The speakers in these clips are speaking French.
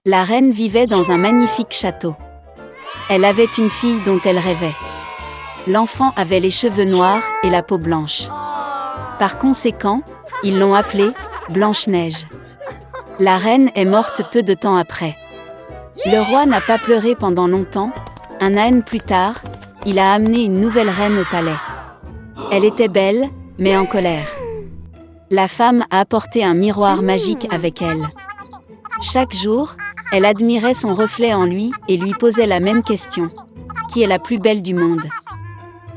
La reine vivait dans un magnifique château. Elle avait une fille dont elle rêvait. L'enfant avait les cheveux noirs et la peau blanche. Par conséquent, ils l'ont appelée Blanche-Neige. La reine est morte peu de temps après. Le roi n'a pas pleuré pendant longtemps. Un an plus tard, il a amené une nouvelle reine au palais. Elle était belle, mais en colère. La femme a apporté un miroir magique avec elle. Chaque jour, elle admirait son reflet en lui et lui posait la même question. Qui est la plus belle du monde ?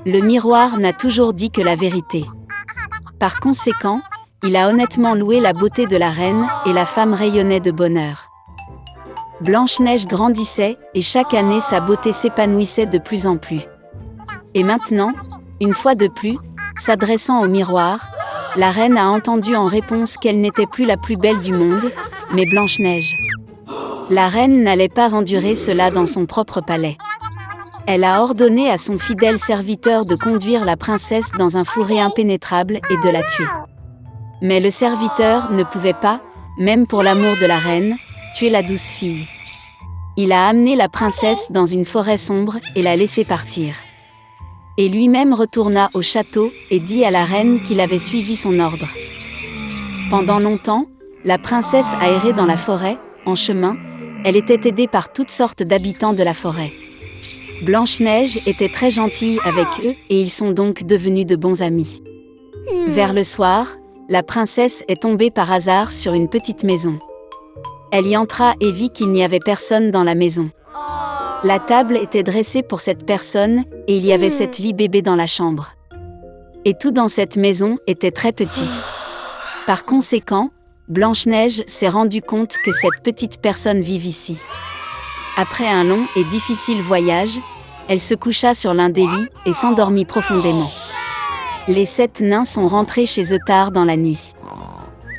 Le miroir n'a toujours dit que la vérité. Par conséquent, il a honnêtement loué la beauté de la reine et la femme rayonnait de bonheur. Blanche-Neige grandissait et chaque année sa beauté s'épanouissait de plus en plus. Et maintenant, une fois de plus, s'adressant au miroir, la reine a entendu en réponse qu'elle n'était plus la plus belle du monde, mais Blanche-Neige. La reine n'allait pas endurer cela dans son propre palais. Elle a ordonné à son fidèle serviteur de conduire la princesse dans un fourré impénétrable et de la tuer. Mais le serviteur ne pouvait pas, même pour l'amour de la reine, tuer la douce fille. Il a amené la princesse dans une forêt sombre et l'a laissée partir. Et lui-même retourna au château et dit à la reine qu'il avait suivi son ordre. Pendant longtemps, la princesse a erré dans la forêt. En chemin, elle était aidée par toutes sortes d'habitants de la forêt. Blanche-Neige était très gentille avec eux et ils sont donc devenus de bons amis. Vers le soir, la princesse est tombée par hasard sur une petite maison. Elle y entra et vit qu'il n'y avait personne dans la maison. La table était dressée pour cette personne et il y avait 7 lits bébés dans la chambre. Et tout dans cette maison était très petit. Par conséquent, Blanche-Neige s'est rendue compte que cette petite personne vit ici. Après un long et difficile voyage, elle se coucha sur l'un des lits et s'endormit profondément. Les 7 nains sont rentrés chez eux tard dans la nuit.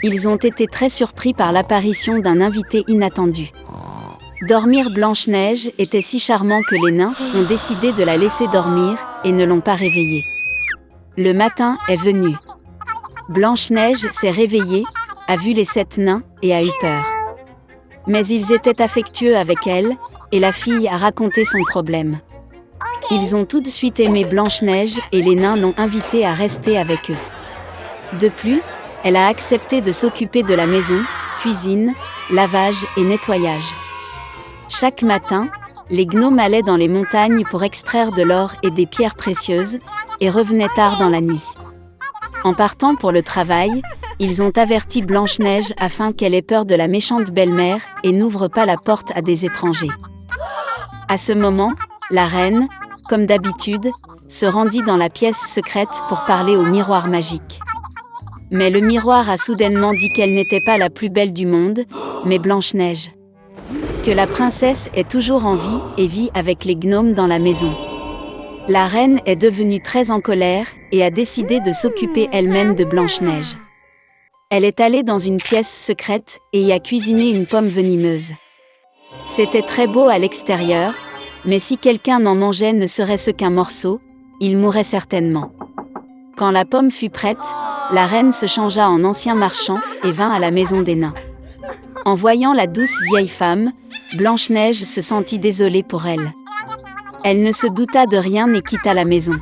Ils ont été très surpris par l'apparition d'un invité inattendu. Dormir Blanche-Neige était si charmant que les nains ont décidé de la laisser dormir et ne l'ont pas réveillée. Le matin est venu. Blanche-Neige s'est réveillée, a vu les 7 nains et a eu peur. Mais ils étaient affectueux avec elle, et la fille a raconté son problème. Ils ont tout de suite aimé Blanche-Neige et les nains l'ont invitée à rester avec eux. De plus, elle a accepté de s'occuper de la maison, cuisine, lavage et nettoyage. Chaque matin, les gnomes allaient dans les montagnes pour extraire de l'or et des pierres précieuses, et revenaient tard dans la nuit. En partant pour le travail, ils ont averti Blanche-Neige afin qu'elle ait peur de la méchante belle-mère et n'ouvre pas la porte à des étrangers. À ce moment, la reine, comme d'habitude, se rendit dans la pièce secrète pour parler au miroir magique. Mais le miroir a soudainement dit qu'elle n'était pas la plus belle du monde, mais Blanche-Neige. Que la princesse est toujours en vie et vit avec les gnomes dans la maison. La reine est devenue très en colère et a décidé de s'occuper elle-même de Blanche-Neige. Elle est allée dans une pièce secrète et y a cuisiné une pomme venimeuse. C'était très beau à l'extérieur, mais si quelqu'un en mangeait ne serait-ce qu'un morceau, il mourrait certainement. Quand la pomme fut prête, la reine se changea en ancien marchand et vint à la maison des nains. En voyant la douce vieille femme, Blanche-Neige se sentit désolée pour elle. Elle ne se douta de rien et quitta la maison.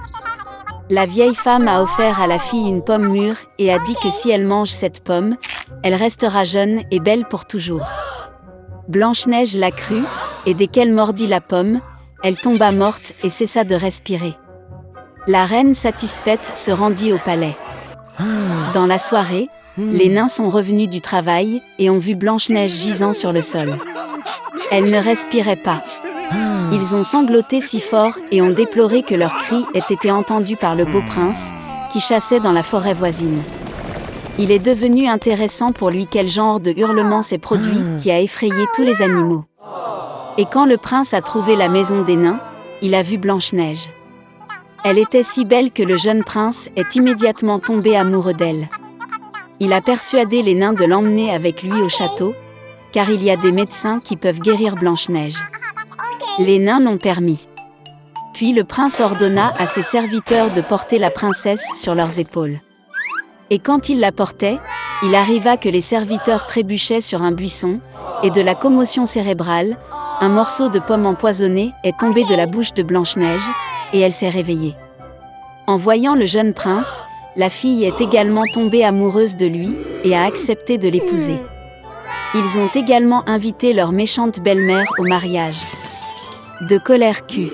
La vieille femme a offert à la fille une pomme mûre et a dit que si elle mange cette pomme, elle restera jeune et belle pour toujours. Blanche-Neige l'a crut, et dès qu'elle mordit la pomme, elle tomba morte et cessa de respirer. La reine satisfaite se rendit au palais. Dans la soirée, les nains sont revenus du travail et ont vu Blanche-Neige gisant sur le sol. Elle ne respirait pas. Ils ont sangloté si fort et ont déploré que leurs cris aient été entendus par le beau prince, qui chassait dans la forêt voisine. Il est devenu intéressant pour lui quel genre de hurlement s'est produit qui a effrayé tous les animaux. Et quand le prince a trouvé la maison des nains, il a vu Blanche-Neige. Elle était si belle que le jeune prince est immédiatement tombé amoureux d'elle. Il a persuadé les nains de l'emmener avec lui au château, car il y a des médecins qui peuvent guérir Blanche-Neige. Les nains l'ont permis. Puis le prince ordonna à ses serviteurs de porter la princesse sur leurs épaules. Et quand il la portait, il arriva que les serviteurs trébuchaient sur un buisson, et de la commotion cérébrale, un morceau de pomme empoisonnée est tombé de la bouche de Blanche-Neige, et elle s'est réveillée. En voyant le jeune prince, la fille est également tombée amoureuse de lui, et a accepté de l'épouser. Ils ont également invité leur méchante belle-mère au mariage. De colère Q.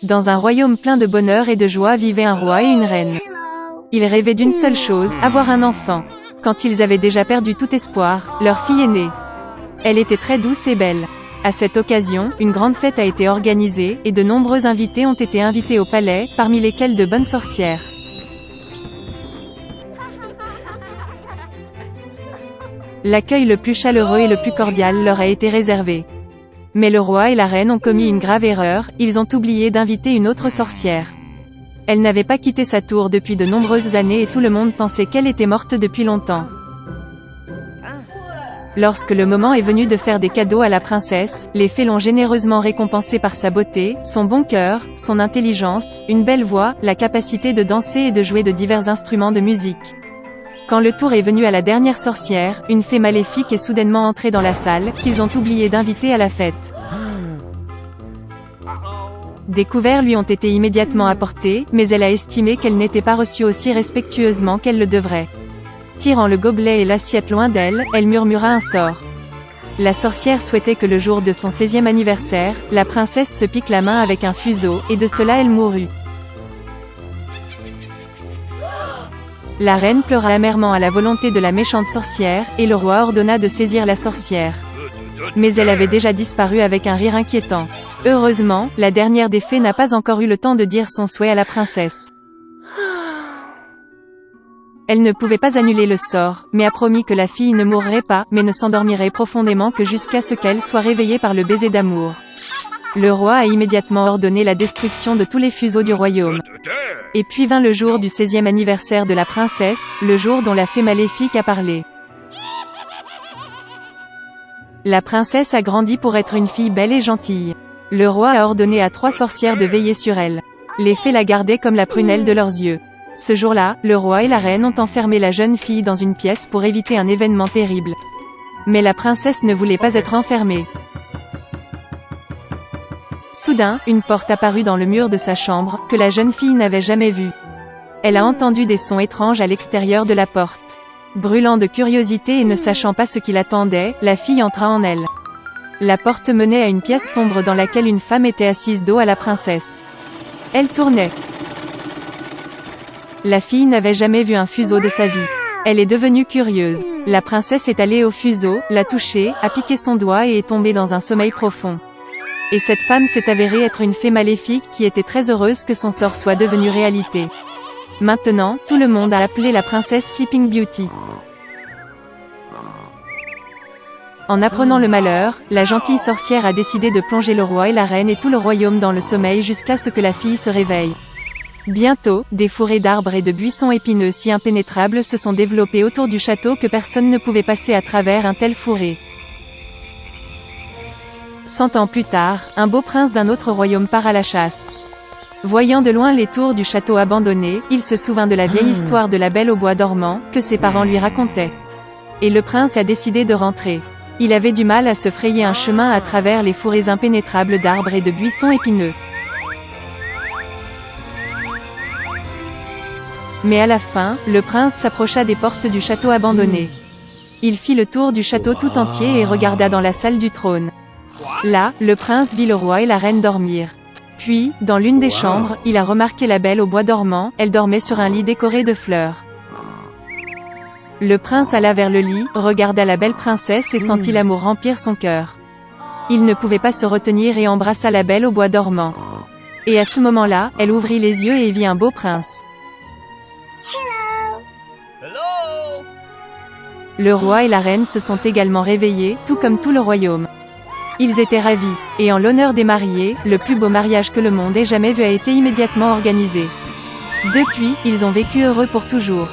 Dans un royaume plein de bonheur et de joie vivait un roi et une reine. Ils rêvaient d'une seule chose, avoir un enfant. Quand ils avaient déjà perdu tout espoir, leur fille est née. Elle était très douce et belle. À cette occasion, une grande fête a été organisée, et de nombreux invités ont été invités au palais, parmi lesquels de bonnes sorcières. L'accueil le plus chaleureux et le plus cordial leur a été réservé. Mais le roi et la reine ont commis une grave erreur, ils ont oublié d'inviter une autre sorcière. Elle n'avait pas quitté sa tour depuis de nombreuses années et tout le monde pensait qu'elle était morte depuis longtemps. Lorsque le moment est venu de faire des cadeaux à la princesse, les fées l'ont généreusement récompensée par sa beauté, son bon cœur, son intelligence, une belle voix, la capacité de danser et de jouer de divers instruments de musique. Quand le tour est venu à la dernière sorcière, une fée maléfique est soudainement entrée dans la salle, qu'ils ont oublié d'inviter à la fête. Des couverts lui ont été immédiatement apportés, mais elle a estimé qu'elle n'était pas reçue aussi respectueusement qu'elle le devrait. Tirant le gobelet et l'assiette loin d'elle, elle murmura un sort. La sorcière souhaitait que le jour de son 16e anniversaire, la princesse se pique la main avec un fuseau, et de cela elle mourut. La reine pleura amèrement à la volonté de la méchante sorcière, et le roi ordonna de saisir la sorcière. Mais elle avait déjà disparu avec un rire inquiétant. Heureusement, la dernière des fées n'a pas encore eu le temps de dire son souhait à la princesse. Elle ne pouvait pas annuler le sort, mais a promis que la fille ne mourrait pas, mais ne s'endormirait profondément que jusqu'à ce qu'elle soit réveillée par le baiser d'amour. Le roi a immédiatement ordonné la destruction de tous les fuseaux du royaume. Et puis vint le jour du 16e anniversaire de la princesse, le jour dont la fée maléfique a parlé. La princesse a grandi pour être une fille belle et gentille. Le roi a ordonné à 3 sorcières de veiller sur elle. Les fées la gardaient comme la prunelle de leurs yeux. Ce jour-là, le roi et la reine ont enfermé la jeune fille dans une pièce pour éviter un événement terrible. Mais la princesse ne voulait pas être enfermée. Soudain, une porte apparut dans le mur de sa chambre, que la jeune fille n'avait jamais vue. Elle a entendu des sons étranges à l'extérieur de la porte. Brûlant de curiosité et ne sachant pas ce qui l'attendait, la fille entra en elle. La porte menait à une pièce sombre dans laquelle une femme était assise dos à la princesse. Elle tournait. La fille n'avait jamais vu un fuseau de sa vie. Elle est devenue curieuse. La princesse est allée au fuseau, l'a touché, a piqué son doigt et est tombée dans un sommeil profond. Et cette femme s'est avérée être une fée maléfique qui était très heureuse que son sort soit devenu réalité. Maintenant, tout le monde a appelé la princesse Sleeping Beauty. En apprenant le malheur, la gentille sorcière a décidé de plonger le roi et la reine et tout le royaume dans le sommeil jusqu'à ce que la fille se réveille. Bientôt, des forêts d'arbres et de buissons épineux si impénétrables se sont développés autour du château que personne ne pouvait passer à travers un tel fourré. 100 ans plus tard, un beau prince d'un autre royaume part à la chasse. Voyant de loin les tours du château abandonnées, il se souvint de la vieille histoire de la Belle au bois dormant, que ses parents lui racontaient. Et le prince a décidé de rentrer. Il avait du mal à se frayer un chemin à travers les fourrés impénétrables d'arbres et de buissons épineux. Mais à la fin, le prince s'approcha des portes du château abandonné. Il fit le tour du château tout entier et regarda dans la salle du trône. Là, le prince vit le roi et la reine dormir. Puis, dans l'une des chambres, il a remarqué la Belle au bois dormant, elle dormait sur un lit décoré de fleurs. Le prince alla vers le lit, regarda la belle princesse et sentit l'amour remplir son cœur. Il ne pouvait pas se retenir et embrassa la Belle au bois dormant. Et à ce moment-là, elle ouvrit les yeux et vit un beau prince. Le roi et la reine se sont également réveillés, tout comme tout le royaume. Ils étaient ravis, et en l'honneur des mariés, le plus beau mariage que le monde ait jamais vu a été immédiatement organisé. Depuis, ils ont vécu heureux pour toujours.